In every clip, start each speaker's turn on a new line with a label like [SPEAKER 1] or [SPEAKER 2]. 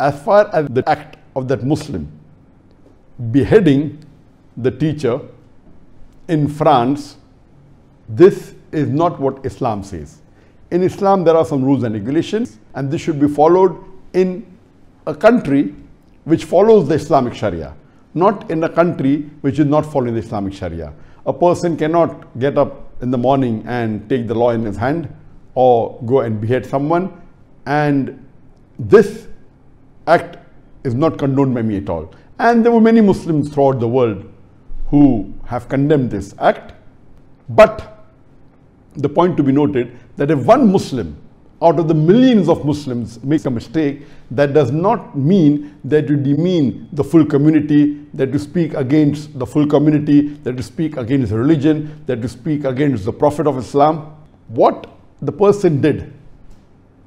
[SPEAKER 1] as far as the act of that Muslim beheading the teacher in France, this is not what Islam says. In Islam, there are some rules and regulations, and this should be followed in a country which follows the Islamic Sharia, not in a country which is not following the Islamic Sharia. A person cannot get up in the morning and take the law in his hand or go and behead someone, and this act is not condoned by me at all. And there were many Muslims throughout the world who have condemned this act. But the point to be noted that if one Muslim out of the millions of Muslims makes a mistake, that does not mean that you demean the full community, that you speak against the full community, that you speak against religion, that you speak against the Prophet of Islam. What the person did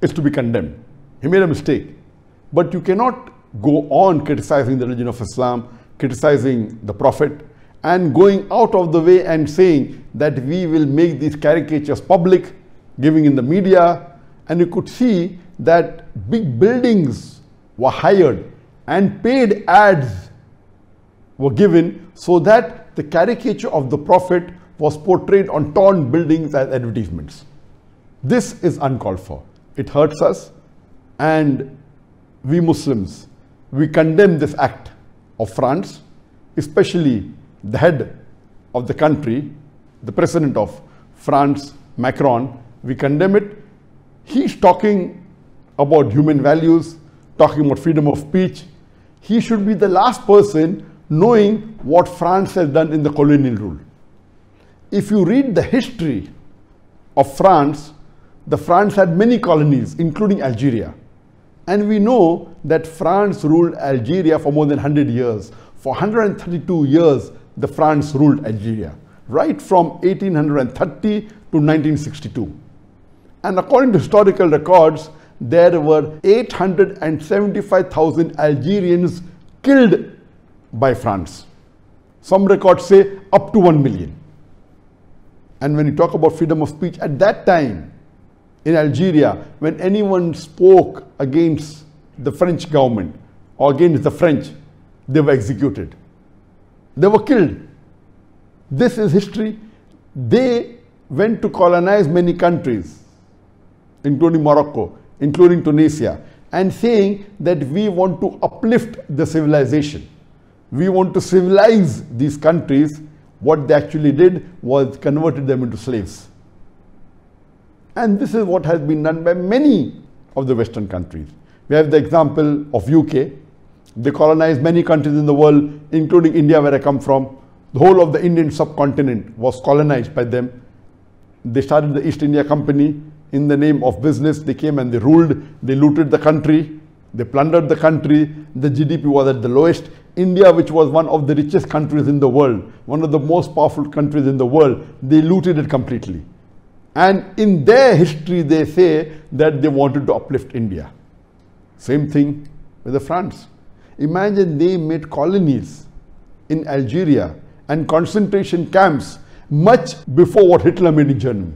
[SPEAKER 1] is to be condemned. He made a mistake. But you cannot go on criticizing the religion of Islam, criticizing the Prophet, and going out of the way and saying that we will make these caricatures public, giving in the media. And you could see that big buildings were hired and paid ads were given so that the caricature of the Prophet was portrayed on torn buildings as advertisements. This is uncalled for. It hurts us, and we Muslims, we condemn this act of France, especially the head of the country, the president of France, Macron. We condemn it. He's talking about human values, talking about freedom of speech. He should be the last person knowing what France has done in the colonial rule. If you read the history of France, France had many colonies, including Algeria. And we know that France ruled Algeria for more than 100 years. For 132 years, the France ruled Algeria, right from 1830 to 1962. And according to historical records, there were 875,000 Algerians killed by France. Some records say up to 1 million. And when you talk about freedom of speech, at that time in Algeria, when anyone spoke against the French government or against the French, they were executed. They were killed. This is history. They went to colonize many countries, including Morocco, including Tunisia, and saying that we want to uplift the civilization. We want to civilize these countries. What they actually did was converted them into slaves. And this is what has been done by many of the Western countries. We have the example of UK. They colonized many countries in the world, including India, where I come from. The whole of the Indian subcontinent was colonized by them. They started the East India Company. In the name of business, they came and they ruled. They looted the country. They plundered the country. The GDP was at the lowest. India, which was one of the richest countries in the world, one of the most powerful countries in the world, they looted it completely. And in their history, they say that they wanted to uplift India. Same thing with the France. Imagine they made colonies in Algeria and concentration camps much before what Hitler made in Germany.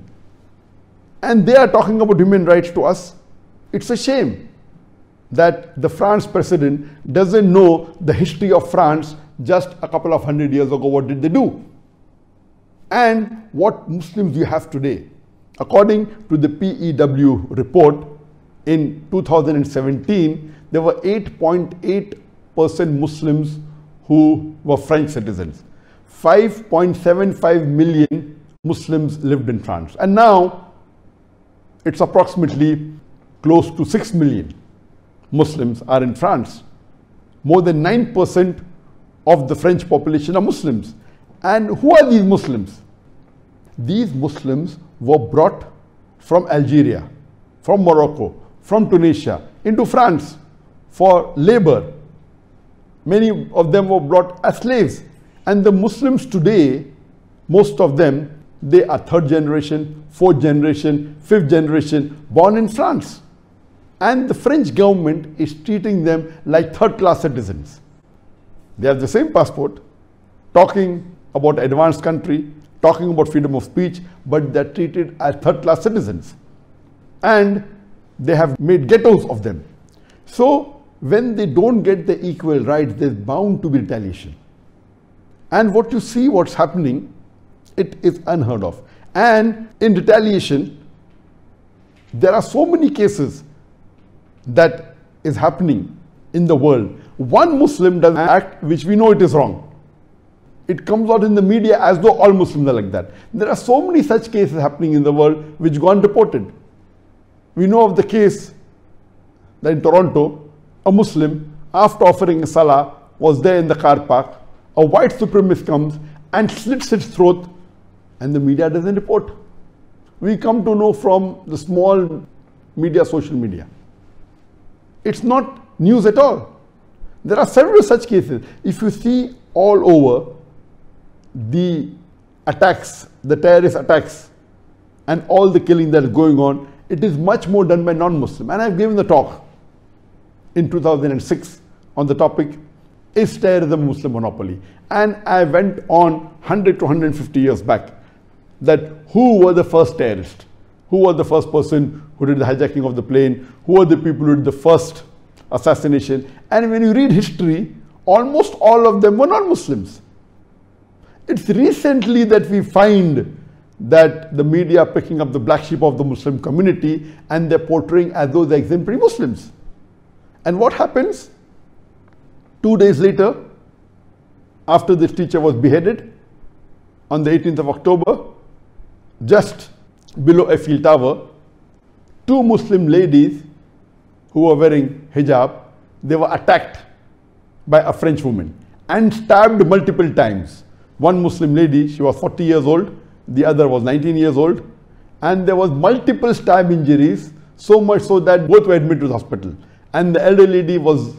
[SPEAKER 1] And they are talking about human rights to us. It's a shame that the France president doesn't know the history of France. Just a couple of 100 years ago, what did they do? And what Muslims you have today. According to the PEW report, in 2017, there were 8.8% Muslims who were French citizens. 5.75 million Muslims lived in France. And now, it's approximately close to 6 million Muslims are in France. More than 9% of the French population are Muslims. And who are these Muslims? These Muslims were brought from Algeria, from Morocco, from Tunisia into France for labor. Many of them were brought as slaves. And the Muslims today, most of them, they are third generation, fourth generation, fifth generation, born in France. And the French government is treating them like third-class citizens. They have the same passport, talking about advanced country, talking about freedom of speech, but they're treated as third-class citizens. And they have made ghettos of them. So when they don't get the equal rights, there's bound to be retaliation. And what you see, what's happening, it is unheard of. And in retaliation, there are so many cases that is happening in the world. One Muslim does an act which we know it is wrong. It comes out in the media as though all Muslims are like that. There are so many such cases happening in the world which go unreported. We know of the case that in Toronto, a Muslim, after offering a salah, was there in the car park. A white supremacist comes and slits his throat, and the media doesn't report. We come to know from the small media, social media. It's not news at all. There are several such cases. If you see all over the attacks, the terrorist attacks, and all the killing that is going on, it is much more done by non-Muslim. And I've given the talk in 2006 on the topic, is terrorism a Muslim monopoly? And I went on 100 to 150 years back that who were the first terrorists? Who was the first person who did the hijacking of the plane? Who were the people who did the first assassination? And when you read history, almost all of them were non-Muslims. It's recently that we find that the media are picking up the black sheep of the Muslim community and they're portraying as though they're exemplary Muslims. And what happens? 2 days later, after this teacher was beheaded, on the 18th of October, just below Eiffel Tower, 2 Muslim ladies who were wearing hijab, they were attacked by a French woman and stabbed multiple times. One Muslim lady, she was 40 years old, the other was 19 years old, and there was multiple stab injuries, so much so that both were admitted to the hospital. And the elder lady was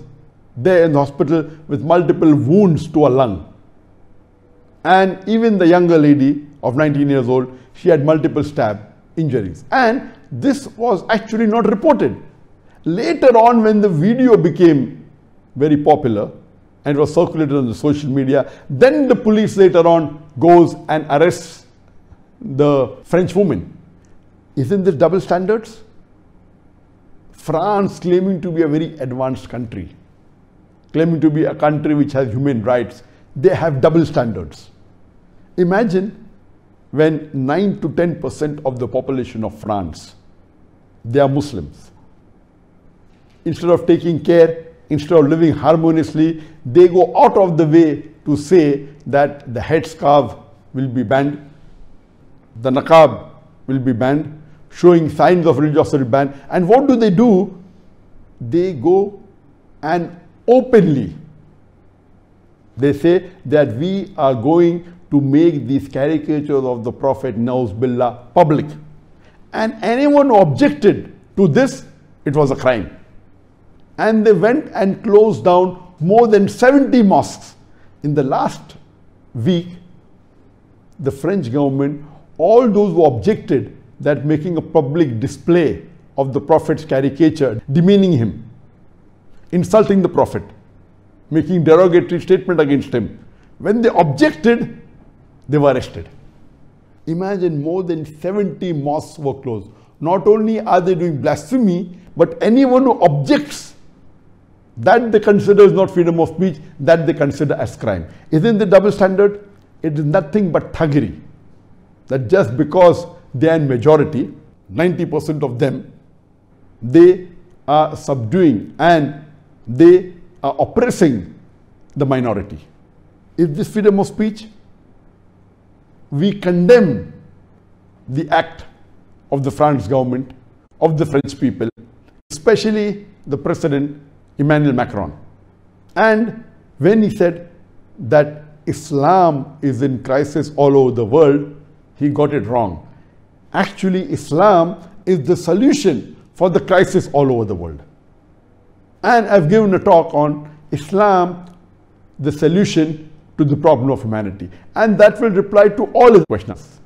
[SPEAKER 1] there in the hospital with multiple wounds to her lung. And even the younger lady of 19 years old, she had multiple stab injuries. And this was actually not reported. Later on, when the video became very popular and was circulated on the social media, then the police later on goes and arrests the French woman. Isn't this double standards? France, claiming to be a very advanced country, claiming to be a country which has human rights, they have double standards. Imagine when 9 to 10% of the population of France, they are Muslims. Instead of taking care, instead of living harmoniously, they go out of the way to say that the headscarf will be banned, the niqab will be banned, showing signs of religiosity ban. And what do? They go and openly, they say that we are going to make these caricatures of the Prophet Nauz Billah public. And anyone who objected to this, it was a crime. And they went and closed down more than 70 mosques. In the last week, the French government, all those who objected that making a public display of the Prophet's caricature, demeaning him, insulting the Prophet, making derogatory statement against him, when they objected, they were arrested. Imagine more than 70 mosques were closed. Not only are they doing blasphemy, but anyone who objects, that they consider is not freedom of speech, that they consider as crime. Isn't the double standard? It is nothing but thuggery. That just because they are in majority, 90% of them, they are subduing and they are oppressing the minority. Is this freedom of speech? We condemn the act of the French government, of the French people, especially the President Emmanuel Macron. And when he said that Islam is in crisis all over the world, he got it wrong. Actually, Islam is the solution for the crisis all over the world. And I've given a talk on Islam, the solution to the problem of humanity. And that will reply to all his questions.